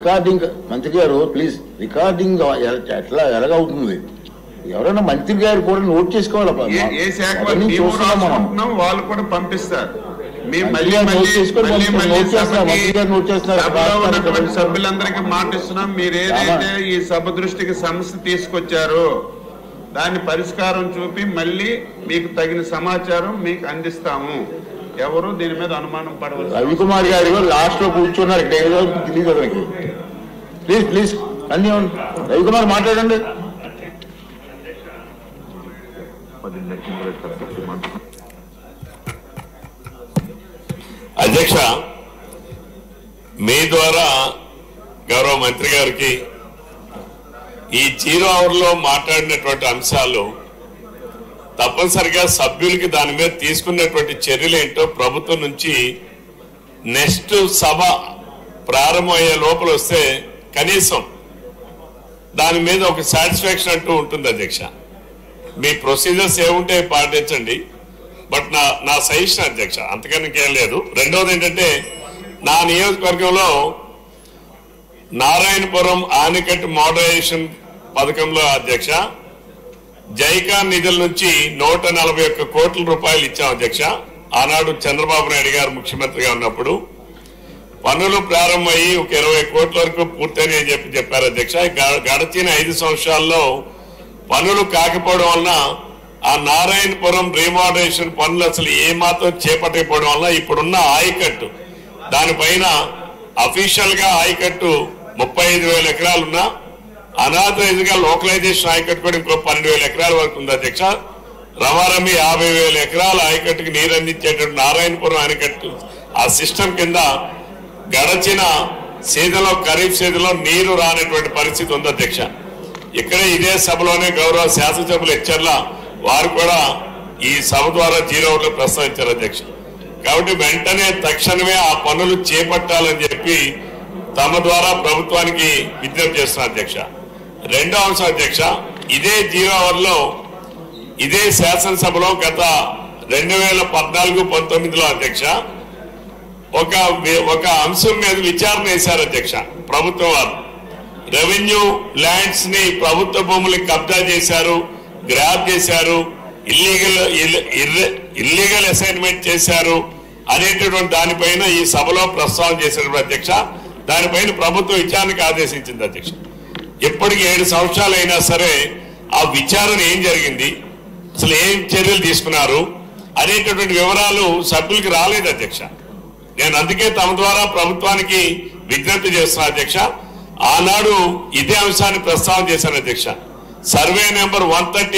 Recording మంత్రి గారు please recording ఎట్లా ఎలాగవుతుంది ఎవరైనా మంత్రి గారు కూడా నోట్ చేసుకోవాలి వాళ్ళు కూడా పంపిస్తారు సభ్యులందరికీ మాటిస్తున్నాం మీరు ఏదైతే ఈ సభ దృష్టికి సమస్య తీసుకొచ్చారో దాన్ని పరిష్కారం చూపి మళ్ళీ మీకు తగిన సమాచారం మీకు అందిస్తాము ఎవరు దీని మీద అనుమానం పడవచ్చు రవికుమార్ గారు లాస్ట్ లో కూర్చున్నారు తెలియదు అతనికి ప్లీజ్ ప్లీజ్ అన్ని రవికుమార్ మాట్లాడండి అధ్యక్ష మీ ద్వారా గౌరవ మంత్రి గారికి ఈ 0 అవర్లో మాట్లాడినటువంటి అంశాలు తప్పనిసరిగా సభ్యులకి దాని మీద తీసుకున్నటువంటి చర్యలు ఏంటో ప్రభుత్వం నుంచి నెక్స్ట్ సభ ప్రారంభమయ్యే లోపల వస్తే కనీసం దాని మీద ఒక సాటిస్ఫాక్షన్ అంటూ ఉంటుంది అధ్యక్ష. మీ ప్రొసీజర్స్ ఏముంటే పాటించండి, బట్ నా సజెషన్ అధ్యక్ష, అంతకన్నా ఇంకేం లేదు. రెండవది ఏంటంటే నా నియోజకవర్గంలో నారాయణపురం ఆనకట్టు మోడరైజేషన్ పథకంలో అధ్యక్ష జైకా నిధుల నుంచి 141 కోట్ల రూపాయలు ఇచ్చాం అధ్యక్ష. ఆనాడు చంద్రబాబు నాయుడు గారు ముఖ్యమంత్రిగా ఉన్నప్పుడు పనులు ప్రారంభమయ్యి ఒక 20 కోట్ల వరకు పూర్తని అని చెప్పారు అధ్యక్ష. గడిచిన 5 సంవత్సరాల్లో పనులు కాకపోవడం వలన ఆ నారాయణపురం రీమోడరేషన్ పనులు అసలు ఏమాత్రం చేపట్టకపోవడం వల్ల ఇప్పుడున్న ఆయకట్టు దానిపైన అఫీషియల్ గా ఆయకట్టు 35,000 ఎకరాలున్నా అనాథరైజ్ గా లోకలైజేషన్ ఆయకట్టు కూడా ఇంకో 12,000 ఎకరాల వరకు ఉంది అధ్యక్ష. రమారమి 50,000 ఎకరాల ఆయకట్టుకి నీరు అందించేటువంటి నారాయణపురం ఆయకట్టు ఆ సిస్టమ్ కింద గడచిన సీజన్లో ఖరీఫ్ సీజన్లో నీరు రానటువంటి పరిస్థితి ఉంది అధ్యక్ష. ఇక్కడ ఇదే సభలోనే గౌరవ శాసనసభ్యులు హెచ్చర్ల వారు కూడా ఈ సభ ద్వారా 0 అవర్లో ప్రస్తావించారు అధ్యక్ష. కాబట్టి వెంటనే తక్షణమే ఆ పనులు చేపట్టాలని చెప్పి తమ ద్వారా ప్రభుత్వానికి విజ్ఞప్తి చేస్తున్నారు అధ్యక్ష. రెండో అంశం అధ్యక్ష, ఇదే 0 అవర్లో ఇదే శాసనసభలో గత 2014-19లో అధ్యక్ష ఒక అంశం మీద విచారణ చేశారు అధ్యక్ష. ప్రభుత్వం వారు రెవెన్యూ ల్యాండ్స్ ని ప్రభుత్వ భూములకు కబ్జా చేశారు, గ్రాబ్ చేశారు, ఇల్లీగల్ అసైన్మెంట్ చేశారు అనేటటువంటి దానిపైన ఈ సభలో ప్రస్తావన చేసినప్పుడు అధ్యక్ష దానిపైన ప్రభుత్వం విచారణకు ఆదేశించింది అధ్యక్ష. ఇప్పటికి 7 సంవత్సరాలు అయినా సరే ఆ విచారణ ఏం జరిగింది, అసలు ఏం చర్యలు తీసుకున్నారు అనేటటువంటి వివరాలు సభ్యులకి రాలేదు అధ్యక్ష. నేను అందుకే తమ ద్వారా ప్రభుత్వానికి విజ్ఞప్తి చేస్తున్నా అధ్యక్ష. ఆనాడు ఇదే అంశాన్ని ప్రస్తావన చేశాను అధ్యక్ష. Survey number 130